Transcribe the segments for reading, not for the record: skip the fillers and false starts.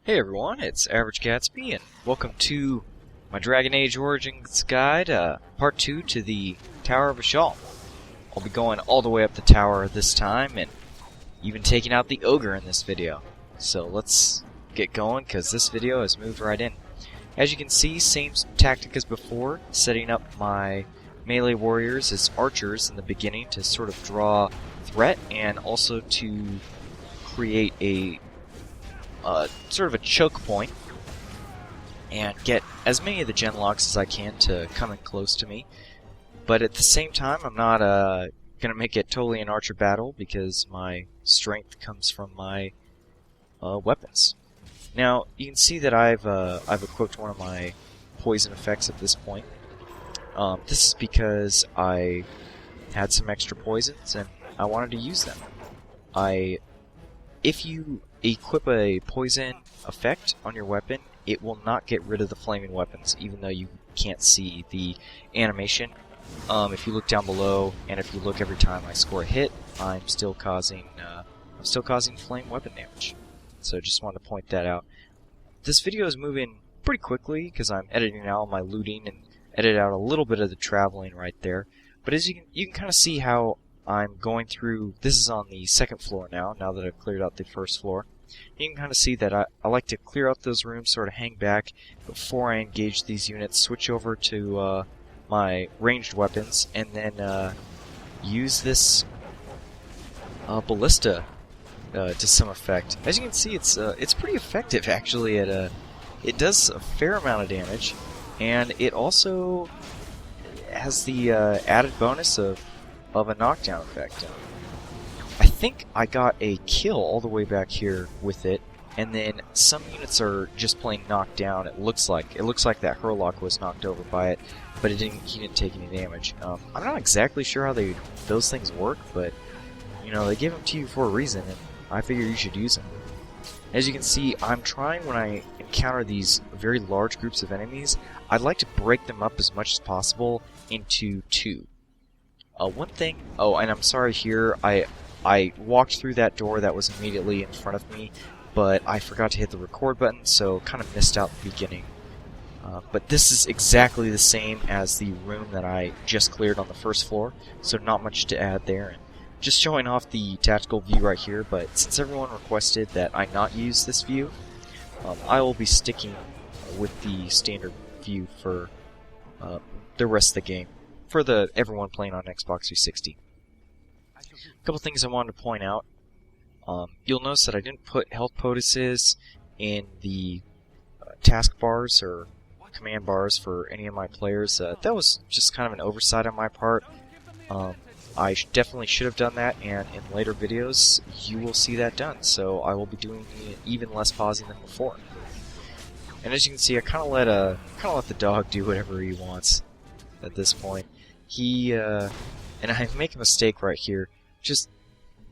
Hey everyone, it's Average Gatsby, and welcome to my Dragon Age Origins Guide, Part 2 to the Tower of Ishal. I'll be going all the way up the tower this time, and even taking out the ogre in this video. So let's get going, because this video has moved right in. As you can see, same tactic as before, setting up my melee warriors as archers in the beginning to sort of draw threat, and also to create a sort of a choke point and get as many of the gen locks as I can to come in close to me. But at the same time, I'm not going to make it totally an archer battle because my strength comes from my weapons. Now, you can see that I've equipped one of my poison effects at this point. This is because I had some extra poisons and I wanted to use them. If you equip a poison effect on your weapon, it will not get rid of the flaming weapons, even though you can't see the animation. If you look down below, and if you look every time I score a hit, I'm still causing flame weapon damage. So just wanted to point that out. This video is moving pretty quickly because I'm editing out my looting and edit out a little bit of the traveling right there. But as you can kind of see how I'm going through. This is on the second floor now that I've cleared out the first floor. You can kind of see that I like to clear out those rooms, sort of hang back before I engage these units, switch over to my ranged weapons, and then use this ballista to some effect. As you can see, it's pretty effective actually. It does a fair amount of damage, and it also has the added bonus of a knockdown effect. I think I got a kill all the way back here with it, and then some units are just plain knocked down. It looks like that Hurlock was knocked over by it, but he didn't take any damage. I'm not exactly sure how those things work, but you know, they give them to you for a reason, and I figure you should use them. As you can see, I'm trying, when I encounter these very large groups of enemies, I'd like to break them up as much as possible into two. One thing, and I'm sorry here, I walked through that door that was immediately in front of me, but I forgot to hit the record button, so kind of missed out the beginning. But this is exactly the same as the room that I just cleared on the first floor, so not much to add there. And just showing off the tactical view right here, but since everyone requested that I not use this view, I will be sticking with the standard view for the rest of the game. For everyone playing on Xbox 360. A couple things I wanted to point out. You'll notice that I didn't put health potuses in the task bars or command bars for any of my players. That was just kind of an oversight on my part. I definitely should have done that, and in later videos you will see that done. So I will be doing even less pausing than before. And as you can see, I kind of let the dog do whatever he wants at this point. And I make a mistake right here, just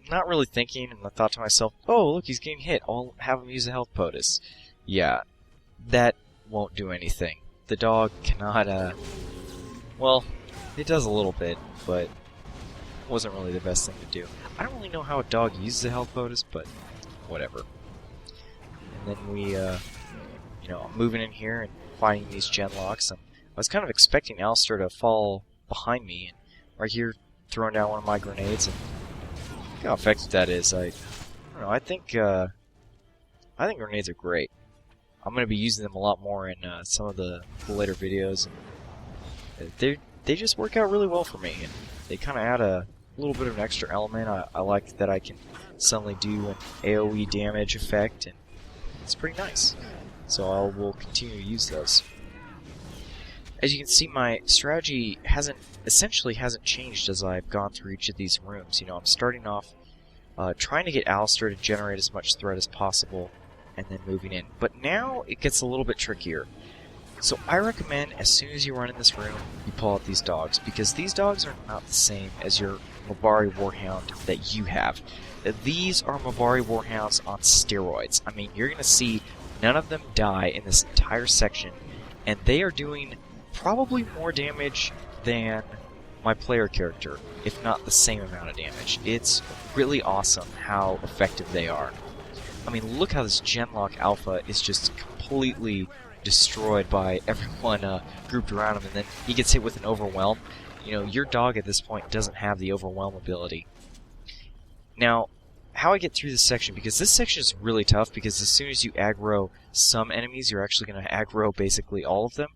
not really thinking, and I thought to myself, oh, look, he's getting hit, I'll have him use a health potus. Yeah, that won't do anything. The dog cannot, well, it does a little bit, but it wasn't really the best thing to do. I don't really know how a dog uses a health potus, but whatever. And then we, you know, I'm moving in here and finding these gen locks. I was kind of expecting Alistair to fall behind me, and right here throwing down one of my grenades, and look how effective that is. I don't know, I think grenades are great. I'm going to be using them a lot more in some of the later videos, and they just work out really well for me, and they kind of add a little bit of an extra element. I like that I can suddenly do an AoE damage effect, and it's pretty nice. So I will continue to use those. As you can see, my strategy essentially hasn't changed as I've gone through each of these rooms. You know, I'm starting off trying to get Alistair to generate as much threat as possible, and then moving in. But now it gets a little bit trickier. So I recommend, as soon as you run in this room, you pull out these dogs, because these dogs are not the same as your Mabari Warhound that you have. These are Mabari Warhounds on steroids. I mean, you're going to see none of them die in this entire section, and they are doing probably more damage than my player character, if not the same amount of damage. It's really awesome how effective they are. I mean, look how this Genlock Alpha is just completely destroyed by everyone grouped around him, and then he gets hit with an Overwhelm. You know, your dog at this point doesn't have the Overwhelm ability. Now, how I get through this section, because this section is really tough, because as soon as you aggro some enemies, you're actually going to aggro basically all of them.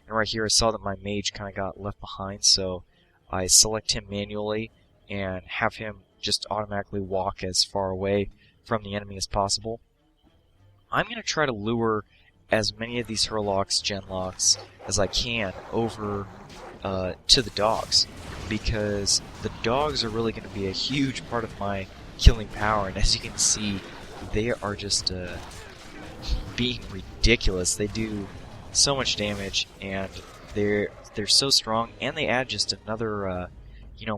And right here I saw that my mage kind of got left behind, so I select him manually and have him just automatically walk as far away from the enemy as possible. I'm going to try to lure as many of these Hurlocks, Genlocks as I can over to the dogs, because the dogs are really going to be a huge part of my killing power, and as you can see, they are just being ridiculous. They do so much damage, and they're so strong, and they add just another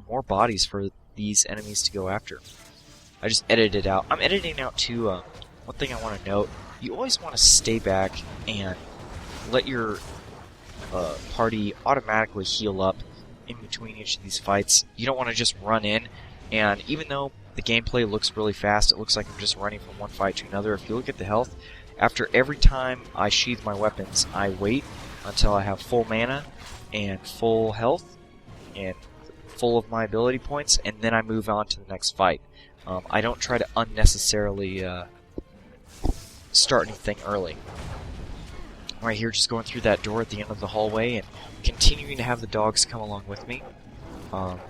more bodies for these enemies to go after. I just edited it out. I'm editing out too. One thing I want to note: you always want to stay back and let your party automatically heal up in between each of these fights. You don't want to just run in, and even though the gameplay looks really fast, it looks like I'm just running from one fight to another. If you look at the health, after every time I sheath my weapons, I wait until I have full mana and full health and full of my ability points, and then I move on to the next fight. I don't try to unnecessarily start anything early. Right here, just going through that door at the end of the hallway and continuing to have the dogs come along with me.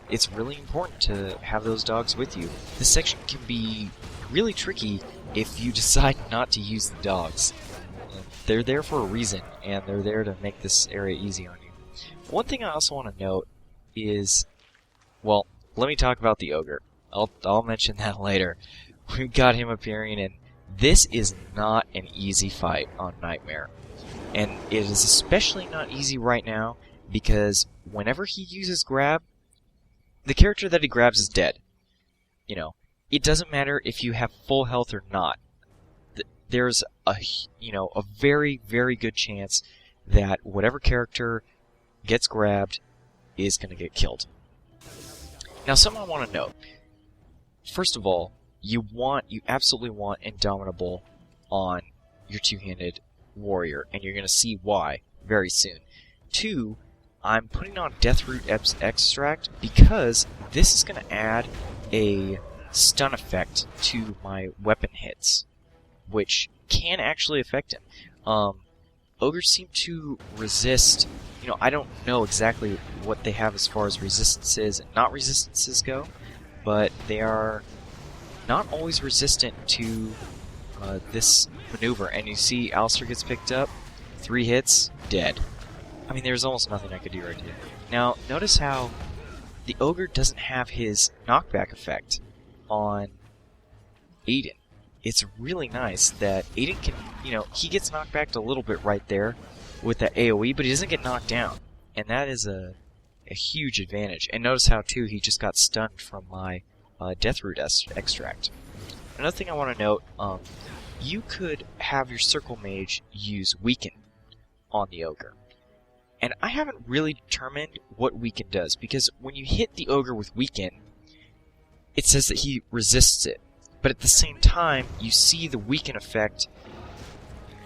It's really important to have those dogs with you. This section can be really tricky if you decide not to use the dogs. They're there for a reason, and they're there to make this area easy on you. One thing I also want to note is, well, let me talk about the ogre. I'll mention that later. We've got him appearing, and this is not an easy fight on Nightmare. And it is especially not easy right now, because whenever he uses grab, the character that he grabs is dead. You know, it doesn't matter if you have full health or not. There's a very, very good chance that whatever character gets grabbed is going to get killed. Now, something I want to note. First of all, you absolutely want Indomitable on your two-handed warrior, and you're going to see why very soon. 2, I'm putting on Deathroot Extract because this is going to add a stun effect to my weapon hits, which can actually affect him. Ogres seem to resist, I don't know exactly what they have as far as resistances and not resistances go, but they are not always resistant to this maneuver. And you see Alistair gets picked up, 3 hits, dead. I mean, there's almost nothing I could do right here. Now, notice how the ogre doesn't have his knockback effect on Aiden. It's really nice that Aiden can, he gets knocked back a little bit right there with that AoE, but he doesn't get knocked down. And that is a huge advantage. And notice how, too, he just got stunned from my Deathroot Extract. Another thing I want to note, you could have your Circle Mage use Weaken on the ogre. And I haven't really determined what Weaken does, because when you hit the ogre with Weaken, it says that he resists it. But at the same time, you see the Weaken effect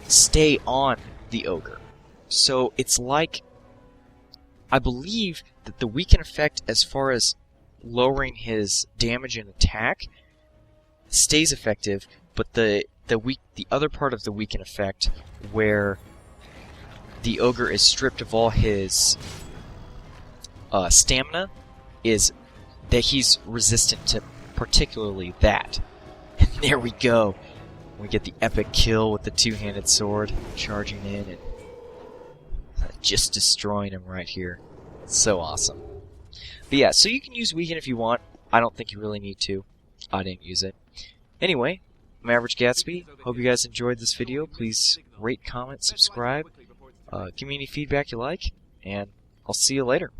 stay on the ogre. So it's like, I believe that the Weaken effect, as far as lowering his damage and attack, stays effective, but the other part of the Weaken effect, where the ogre is stripped of all his stamina, is that he's resistant to particularly that. And there we go. We get the epic kill with the two-handed sword, charging in and just destroying him right here. So awesome. But yeah, so you can use Weaken if you want. I don't think you really need to. I didn't use it. Anyway, I'm Average Gatsby. Hope you guys enjoyed this video. Please rate, comment, subscribe. Give me any feedback you like, and I'll see you later.